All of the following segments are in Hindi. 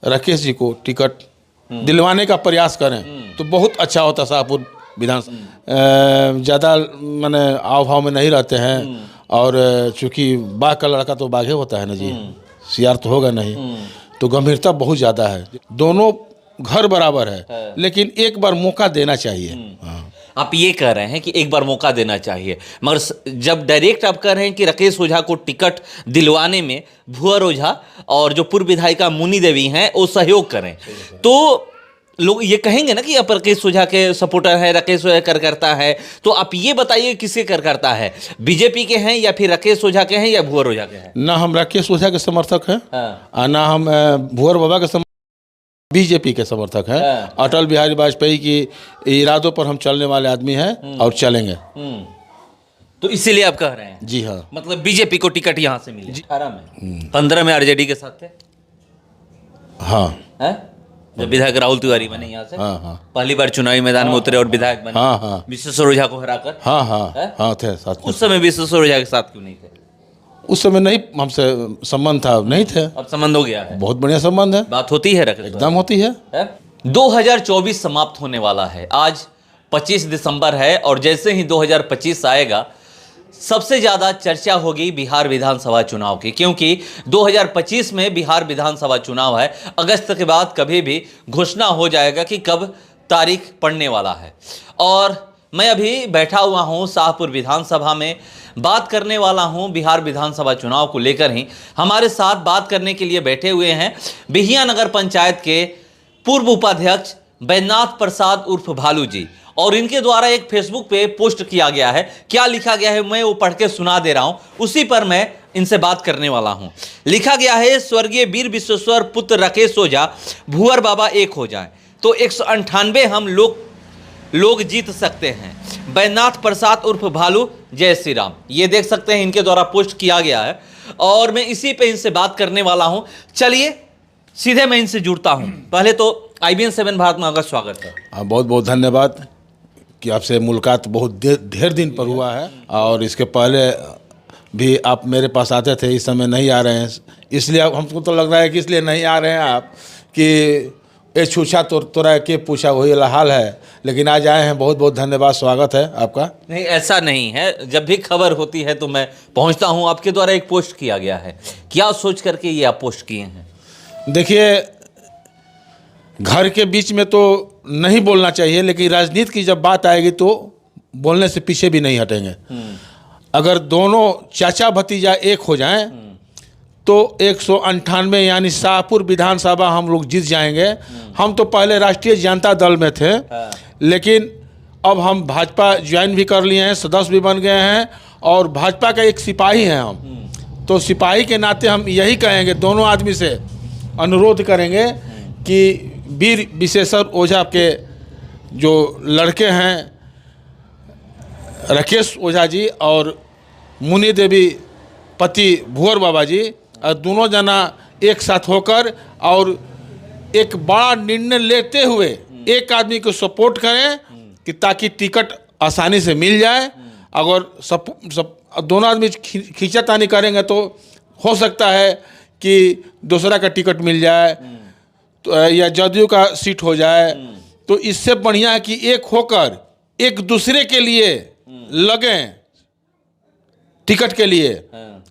राकेश जी को टिकट दिलवाने का प्रयास करें तो बहुत अच्छा होता। शाहपुर विधान ज़्यादा माने आव भाव में नहीं रहते हैं, और चूँकि बाघ का लड़का तो बाघे होता है ना जी, सियार तो होगा नहीं, तो गंभीरता बहुत ज़्यादा है। दोनों घर बराबर है, लेकिन एक बार मौका देना चाहिए। हाँ। आप ये कह रहे हैं कि एक बार मौका देना चाहिए, मगर जब डायरेक्ट आप कह रहे हैं कि राकेश ओझा को टिकट दिलवाने में भुअर ओझा और जो पूर्व विधायिका मुनि देवी हैं वो सहयोग करें, तो लोग ये कहेंगे ना कि आप राकेश ओझा के सपोर्टर है, राकेश ओझा करता है। तो आप ये बताइए किसके करता है, बीजेपी के हैं या फिर राकेश ओझा के हैं या भुअर ओझा के हैं? ना हम राकेश ओझा के समर्थक हैं, हाँ। ना हम भुअर बाबा के बीजेपी के समर्थक हैं। अटल बिहारी वाजपेयी की इरादों पर हम चलने वाले आदमी हैं और चलेंगे। तो इसीलिए आप कह रहे हैं? जी हाँ। मतलब बीजेपी को टिकट यहाँ से मिले। 18 में 15 में आरजेडी के साथ थे। हाँ है? जब विधायक राहुल तिवारी बने यहाँ से, हाँ पहली बार चुनावी मैदान में उतरे और विधायक बने। हाँ विश्वेश्वर ओझा को हराकर। हाँ थे साथ में। उस समय विश्वेश्वर ओझा के साथ क्यों नहीं थे? उस समय नहीं, हमसे संबंध था, नहीं थे। अब संबंध हो गया है, बहुत बढ़िया संबंध है, बात होती है, एकदम होती है। 2024 समाप्त होने वाला है, आज 25 दिसंबर है, और जैसे ही 2025 आएगा सबसे ज़्यादा चर्चा होगी बिहार विधानसभा चुनाव की, क्योंकि 2025 में बिहार विधानसभा चुनाव है। अगस्त के बाद कभी भी घोषणा हो जाएगा कि कब तारीख पड़ने वाला है। और मैं अभी बैठा हुआ हूँ शाहपुर विधानसभा में, बात करने वाला हूँ बिहार विधानसभा चुनाव को लेकर ही। हमारे साथ बात करने के लिए बैठे हुए हैं बिहिया नगर पंचायत के पूर्व उपाध्यक्ष बैजनाथ प्रसाद उर्फ भालू जी, और इनके द्वारा एक फेसबुक पे पोस्ट किया गया है। क्या लिखा गया है मैं वो पढ़ के सुना दे रहा हूं, उसी पर मैं इनसे बात करने वाला हूं। लिखा गया है, स्वर्गीय वीर विश्वेश्वर पुत्र राकेश ओझा भुअर बाबा एक हो जाएं तो 198 हम लोग जीत सकते हैं। बैजनाथ प्रसाद उर्फ भालू, जय श्री राम। ये देख सकते हैं इनके द्वारा पोस्ट किया गया है, और मैं इसी पे इनसे बात करने वाला हूं। चलिए सीधे मैं इनसे जुड़ता हूं। पहले तो IBN 7 भारत में आपका स्वागत है। बहुत बहुत धन्यवाद कि आपसे मुलाकात बहुत ढेर दिन पर हुआ है, और इसके पहले भी आप मेरे पास आते थे, इस समय नहीं आ रहे हैं, इसलिए हमको तो लग रहा है कि इसलिए नहीं आ रहे हैं आप कि ये छूछा तोरा के पूछा वही हाल है, लेकिन आज आए हैं। बहुत बहुत धन्यवाद, स्वागत है आपका। नहीं, ऐसा नहीं है, जब भी खबर होती है तो मैं पहुंचता हूं। आपके द्वारा एक पोस्ट किया गया है, क्या सोच करके ये आप पोस्ट किए हैं? देखिए, घर के बीच में तो नहीं बोलना चाहिए, लेकिन राजनीति की जब बात आएगी तो बोलने से पीछे भी नहीं हटेंगे। अगर दोनों चाचा भतीजा एक हो जाएं तो 198 यानी शाहपुर विधानसभा हम लोग जीत जाएंगे। हम तो पहले राष्ट्रीय जनता दल में थे, लेकिन अब हम भाजपा ज्वाइन भी कर लिए हैं, सदस्य भी बन गए हैं, और भाजपा का एक सिपाही हैं हम। तो सिपाही के नाते हम यही कहेंगे, दोनों आदमी से अनुरोध करेंगे कि वीर विश्वेश्वर ओझा के जो लड़के हैं राकेश ओझा जी और मुनि देवी पति भुअर बाबा जी, दोनों जना एक साथ होकर और एक बड़ा निर्णय लेते हुए एक आदमी को सपोर्ट करें कि ताकि टिकट आसानी से मिल जाए। अगर दोनों आदमी खींचातानी करेंगे तो हो सकता है कि दूसरा का टिकट मिल जाए, तो या जदयू का सीट हो जाए। तो इससे बढ़िया है कि एक होकर एक दूसरे के लिए लगें टिकट के लिए।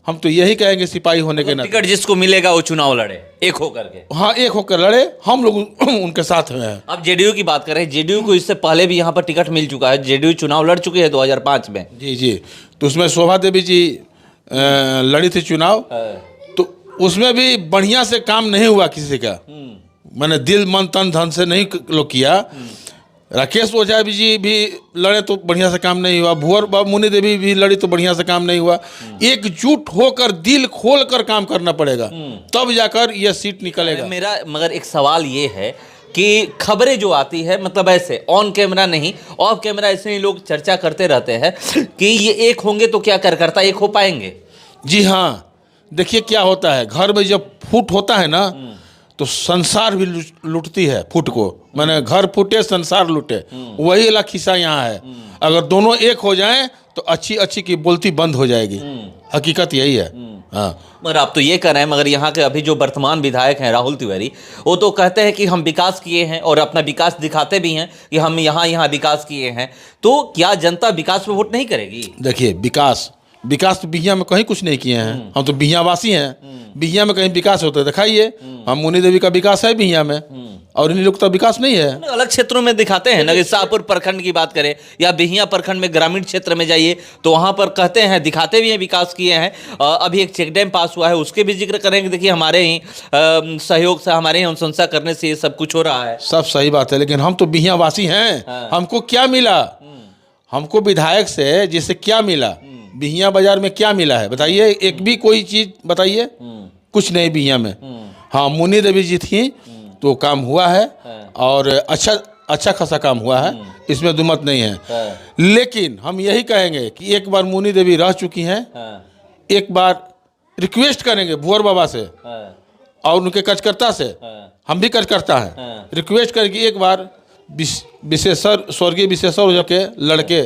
हम तो यही कहेंगे सिपाही होने के नाते, टिकट जिसको मिलेगा वो चुनाव लड़े, एक होकर के। हाँ, एक होकर लड़े, हम लोग उनके साथ में हैं। अब जेडीयू की बात करें, जेडीयू को इससे पहले भी यहाँ पर टिकट मिल चुका है, जेडीयू चुनाव लड़ चुकी है 2005 में। जी, तो उसमें शोभा देवी जी लड़ी थी चुनाव, तो उसमें भी बढ़िया से काम नहीं हुआ किसी का, मैंने दिल मन तन धन से नहीं लोग किया। राकेश ओझा जी भी लड़े तो बढ़िया से काम नहीं हुआ, भुअर मुनि देवी भी लड़ी तो बढ़िया से काम नहीं हुआ। एकजुट होकर दिल खोल कर काम करना पड़ेगा, तब जाकर यह सीट निकलेगा। मेरा मगर एक सवाल ये है कि खबरें जो आती है, मतलब ऐसे ऑन कैमरा नहीं, ऑफ कैमरा ऐसे ही लोग चर्चा करते रहते हैं कि ये एक होंगे तो क्या करता एक हो पाएंगे। जी हाँ, देखिए क्या होता है, घर में जब फूट होता है ना तो संसार भी लूटती है फूट को, माने घर फूटे संसार लूटे, वही वाला खिस्सा यहाँ है। अगर दोनों एक हो जाएं तो अच्छी की बोलती बंद हो जाएगी। हकीकत यही है। हाँ, मगर आप तो ये कर रहे हैं, मगर यहाँ के अभी जो वर्तमान विधायक हैं राहुल तिवारी, वो तो कहते हैं कि हम विकास किए हैं और अपना विकास दिखाते भी हैं कि हम यहाँ विकास किए हैं। तो क्या जनता विकास पे वोट नहीं करेगी? देखिए विकास तो बिहिया में कहीं कुछ नहीं किए हैं। हम तो बिहिया वासी हैं। बिहिया में कहीं विकास होता है दिखाइए। हम मुनि देवी का विकास है बिहिया में, और इन लोग का विकास नहीं है। अलग क्षेत्रों में दिखाते हैं ना, कि शाहपुर प्रखंड की बात करें या बिहिया प्रखंड में ग्रामीण क्षेत्र में जाइए तो वहां पर कहते हैं, दिखाते भी हैं विकास किए हैं। अभी एक चेक डैम पास हुआ है, उसके भी जिक्र करेंगे। देखिए हमारे ही सहयोग से, हमारे ही अनुशंसा करने से ये सब कुछ हो रहा है। सब सही बात है, लेकिन हम तो बिहिया वासी हैं। हमको क्या मिला? हमको विधायक से जिससे क्या मिला? बिहिया बाजार में क्या मिला है बताइए? एक भी कोई चीज बताइए। कुछ नहीं बिहिया में। हाँ, मुनि देवी जी थी तो काम हुआ है, और अच्छा खासा काम हुआ है, इसमें दुमत नहीं है। लेकिन हम यही कहेंगे कि एक बार मुनि देवी रह चुकी हैं, एक बार रिक्वेस्ट करेंगे भुअर बाबा से और उनके कार्यकर्ता से, हम भी कार्यकर्ता हैं, रिक्वेस्ट करके एक बार विशेषर स्वर्गीय विशेषर ओझा के लड़के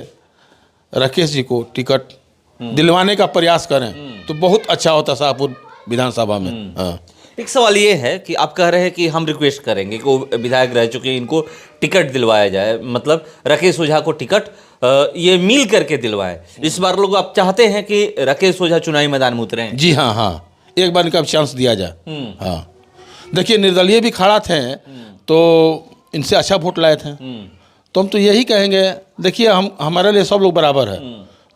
राकेश जी को टिकट दिलवाने का प्रयास करें तो बहुत अच्छा होता शाहपुर विधानसभा में। हाँ। एक सवाल ये है कि आप कह रहे हैं कि हम रिक्वेस्ट करेंगे कि वो विधायक रह चुके हैं, इनको टिकट दिलवाया जाए, मतलब राकेश ओझा को टिकट ये मिल करके दिलवाए। इस बार लोग आप चाहते हैं कि राकेश ओझा चुनावी मैदान में उतरे? जी हाँ, एक बार इनका चांस दिया जाए। हाँ, देखिए निर्दलीय भी खड़ा थे तो इनसे अच्छा वोट लाए थे, तो हम तो यही कहेंगे। देखिए हमारे लिए सब लोग बराबर है,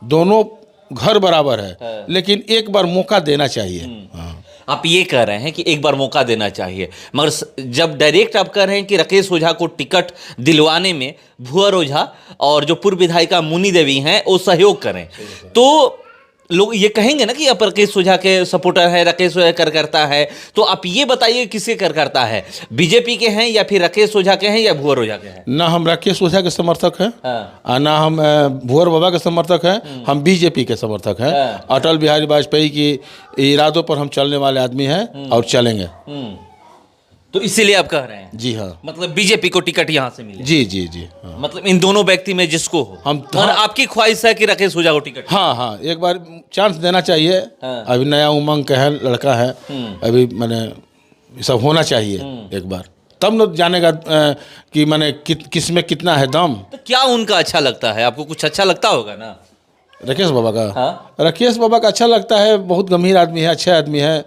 दोनों घर बराबर है, लेकिन एक बार मौका देना चाहिए। हाँ। आप ये कह रहे हैं कि एक बार मौका देना चाहिए, मगर जब डायरेक्ट आप कह रहे हैं कि राकेश ओझा को टिकट दिलवाने में भुअर ओझा और जो पूर्व विधायिका मुनि देवी हैं वो सहयोग करें, तो लोग ये कहेंगे ना कि आप राकेश ओझा के सपोर्टर है, राकेश ओझा कार्यकर्ता है। तो आप ये बताइए किसके कार्यकर्ता है, बीजेपी के हैं या फिर राकेश ओझा के हैं या भुअर ओझा के हैं? ना हम राकेश ओझा के समर्थक हैं, हाँ। ना हम भुअर बाबा के समर्थक हैं। हम बीजेपी के समर्थक हैं। अटल बिहारी वाजपेयी की इरादों पर हम चलने वाले आदमी हैं और चलेंगे। तो इसीलिए आप कह रहे हैं? जी हाँ, मतलब बीजेपी को टिकट यहाँ से मिले? जी हाँ। मतलब इन दोनों व्यक्ति में जिसको हो हम और आपकी ख्वाहिश है कि राकेश ओझा को टिकट? हाँ, एक बार चांस देना चाहिए। अभी नया उमंग का है, लड़का है, अभी मैंने सब होना चाहिए एक बार, तब न जानेगा कि मैंने किस में कितना है दम। तो क्या उनका अच्छा लगता है आपको? कुछ अच्छा लगता होगा ना राकेश बाबा का? हाँ? राकेश बाबा का अच्छा लगता है, बहुत गंभीर आदमी है, अच्छे आदमी है,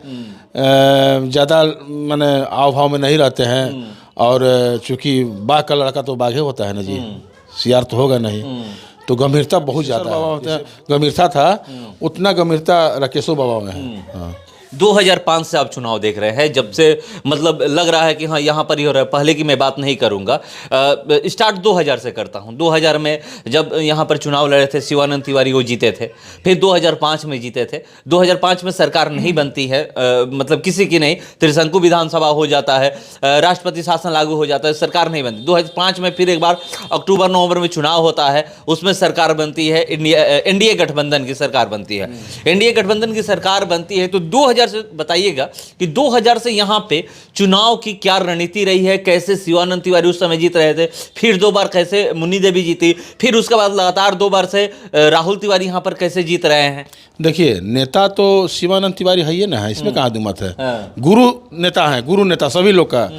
ज़्यादा मैंने आव भाव में नहीं रहते हैं, और चूँकि बाघ का लड़का तो बाघे होता है ना जी, सियार तो होगा नहीं, तो गंभीरता बहुत ज़्यादा है। गंभीरता था, उतना गंभीरता राकेशो बाबा में है। हाँ। 2005 से आप चुनाव देख रहे हैं, जब से मतलब लग रहा है कि हाँ यहाँ पर ही हो रहा है। पहले की मैं बात नहीं करूँगा, स्टार्ट 2000 से करता हूँ। 2000 में जब यहाँ पर चुनाव लड़े थे शिवानंद तिवारी, वो जीते थे। फिर 2005 में जीते थे। 2005 में सरकार नहीं बनती है, मतलब किसी की नहीं, त्रिशंकु विधानसभा हो जाता है, राष्ट्रपति शासन लागू हो जाता है, सरकार नहीं बनती। 2005 में फिर एक बार अक्टूबर नवंबर में चुनाव होता है, उसमें सरकार बनती है, एनडीए गठबंधन की सरकार बनती है। एनडीए गठबंधन की सरकार बनती है तो 2000 से बताइएगा कि 2000 से यहाँ पे चुनाव की क्या रणनीति रही है, कैसे शिवानंद तिवारी उस समय जीत रहे थे, फिर 2 बार कैसे मुन्नी देवी जीती, फिर उसके बाद लगातार 2 बार से राहुल तिवारी यहाँ पर कैसे जीत रहे हैं। देखिए नेता तो शिवानंद तिवारी है ही ना है, इसमें कहाँ दुमत है। गुरु नेता है, गुरु नेता सभी लोग का।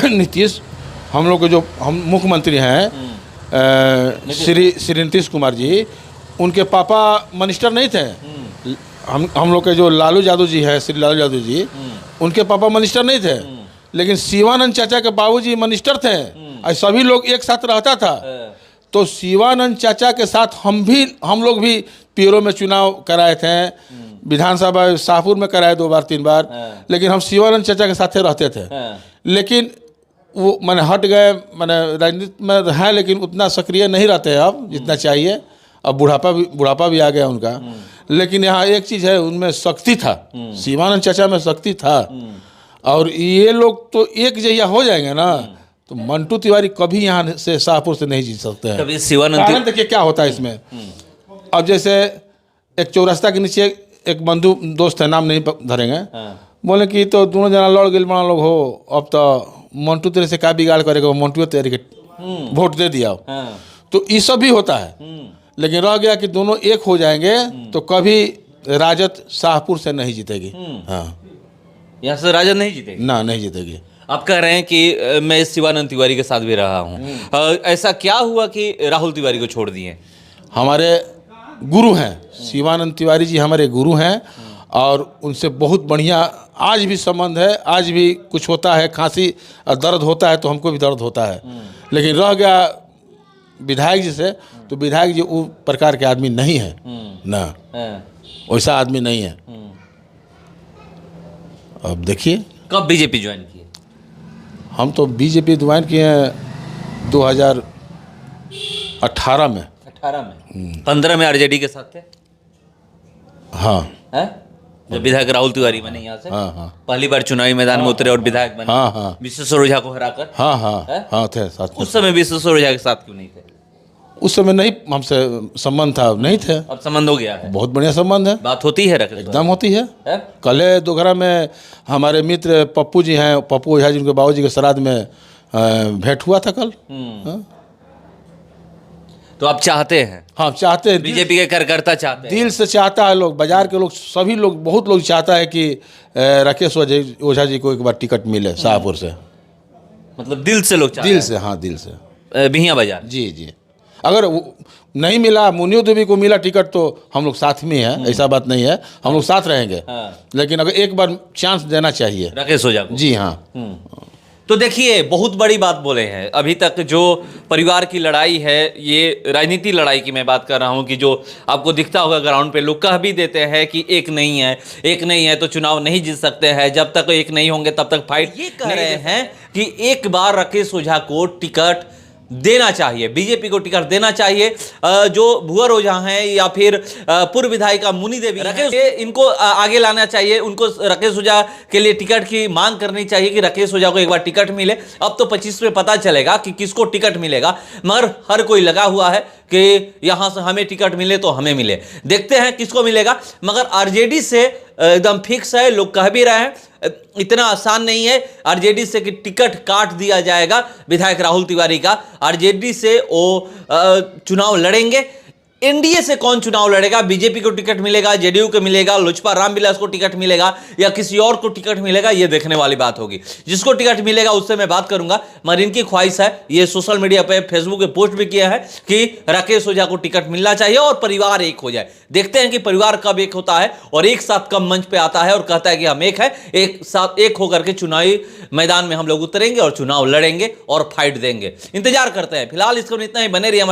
नीतीश, हम लोग के जो हम मुख्यमंत्री हैं श्री नीतीश कुमार जी, उनके पापा मिनिस्टर नहीं थे। हम लोग के जो लालू यादव जी है, श्री लालू यादव जी, उनके पापा मिनिस्टर नहीं थे, लेकिन शिवानंद चाचा के बाबूजी मिनिस्टर थे, और सभी लोग एक साथ रहता था। तो शिवानंद चाचा के साथ हम लोग भी पीरो में चुनाव कराए थे, विधानसभा शाहपुर में कराए 2 बार 3 बार, लेकिन हम शिवानंद चाचा के साथ रहते थे। लेकिन वो मैंने हट गए, मैंने राजनीति में है, लेकिन उतना सक्रिय नहीं रहते अब जितना चाहिए। अब बुढ़ापा भी आ गया उनका। लेकिन यहाँ एक चीज़ है, उनमें शक्ति था, शिवानंद चाचा में शक्ति था। और ये लोग तो एक जैसा हो जाएंगे ना, तो मंटू तिवारी कभी यहाँ से शाहपुर से नहीं जीत सकते हैं। कभी शिवानंद, देखिए क्या होता है इसमें। अब जैसे एक चौरास्ता के नीचे एक बंधु दोस्त है, नाम नहीं धरेंगे, बोले कि तो दोनों जना लड़ गए, बड़ा लोग हो, अब तो मंटू तेरे से क्या बिगाड़ करेगा, मंटू तेरे के वोट दे दिया। तो ये सब भी होता है, लेकिन रह गया कि दोनों एक हो जाएंगे तो कभी राजद शाहपुर से नहीं जीतेगी। हाँ, यहाँ से राजद नहीं जीतेगी? ना, नहीं जीतेगी। आप कह रहे हैं कि मैं शिवानंद तिवारी के साथ भी रहा हूँ, ऐसा क्या हुआ कि राहुल तिवारी को छोड़ दिए? हमारे गुरु हैं शिवानंद तिवारी जी, हमारे गुरु हैं और उनसे बहुत बढ़िया आज भी संबंध है। आज भी कुछ होता है, खांसी और दर्द होता है तो हमको भी दर्द होता है, लेकिन रह गया विधायक जी से, तो विधायक जी वो प्रकार के आदमी नहीं है ना, वैसा आदमी नहीं है। अब देखिए, कब बीजेपी ज्वाइन किए? हम तो बीजेपी ज्वाइन किए हैं 2018 में। 18 में? 15 में आरजेडी के साथ थे? हाँ, है? जब विधायक राहुल तिवारी बने यहाँ से, हाँ, पहली बार चुनावी मैदान में उतरे और विधायक बने, हाँ, विश्वेश्वर ओझा को हराकर। हाँ थे साथ में। उस समय विश्वेश्वर ओझा के साथ क्यों नहीं थे? उस समय नहीं, हमसे संबंध था, नहीं थे। अब संबंध हो गया है? बहुत बढ़िया संबंध है, बात होती है? रख एकदम होती है। है? कल दोघरा में हमारे मित्र पप्पू जी हैं, पप्पू ओझा जी, उनके बाबूजी के श्राद्ध में भेंट हुआ था कल। हाँ? तो आप चाहते हैं? हाँ, चाहते हैं, बीजेपी के कार्यकर्ता चाहते हैं? दिल से चाहता है लोग, बाजार के लोग, सभी लोग, बहुत लोग चाहता है कि राकेश ओझा जी को एक बार टिकट मिले शाहपुर से। मतलब दिल से लोग चाहते दिल हैं? से, हाँ, दिल से। बिहियां बाजार? जी। अगर नहीं मिला, मुनियो देवी को मिला टिकट तो हम लोग साथ में हैं, ऐसा बात नहीं है, हम लोग साथ रहेंगे। लेकिन अगर एक बार चांस देना चाहिए राकेश ओझा को। जी हाँ। तो देखिए, बहुत बड़ी बात बोले हैं। अभी तक जो परिवार की लड़ाई है, ये राजनीति लड़ाई की मैं बात कर रहा हूं, कि जो आपको दिखता होगा ग्राउंड पे, लोग कह भी देते हैं कि एक नहीं है तो चुनाव नहीं जीत सकते हैं, जब तक एक नहीं होंगे तब तक फाइट। ये कह रहे हैं कि एक बार राकेश ओझा को टिकट देना चाहिए, बीजेपी को टिकट देना चाहिए। जो भुवर ओझा हैं या फिर पूर्व विधायिका मुनि देवी, राकेश, इनको आगे लाना चाहिए, उनको राकेश ओझा के लिए टिकट की मांग करनी चाहिए कि राकेश ओझा को एक बार टिकट मिले। अब तो 25 में पता चलेगा कि किसको टिकट मिलेगा, मगर हर कोई लगा हुआ है कि यहां से हमें टिकट मिले तो हमें मिले। देखते हैं किसको मिलेगा, मगर आरजेडी से एकदम फिक्स है, लोग कह भी रहे हैं इतना आसान नहीं है आरजेडी से कि टिकट काट दिया जाएगा विधायक राहुल तिवारी का। आरजेडी से वो चुनाव लड़ेंगे। एनडीए से कौन चुनाव लड़ेगा? बीजेपी को टिकट मिलेगा, जेडीयू को मिलेगा, लोजपा रामविलास को टिकट मिलेगा या किसी और को टिकट मिलेगा, ये देखने वाली बात होगी। जिसको टिकट मिलेगा उससे मैं बात करूंगा, मगर इनकी ख्वाहिश है, ये सोशल मीडिया पे, फेसबुक पे पोस्ट भी किया है कि राकेश ओझा को टिकट मिलना चाहिए और परिवार एक हो जाए। देखते हैं कि परिवार कब एक होता है और एक साथ कब मंच पे आता है और कहता है कि हम एक है, एक साथ एक होकर के चुनावी मैदान में हम लोग उतरेंगे और चुनाव लड़ेंगे और फाइट देंगे। इंतजार करते हैं। फिलहाल इसको इतना ही, बने रहिए।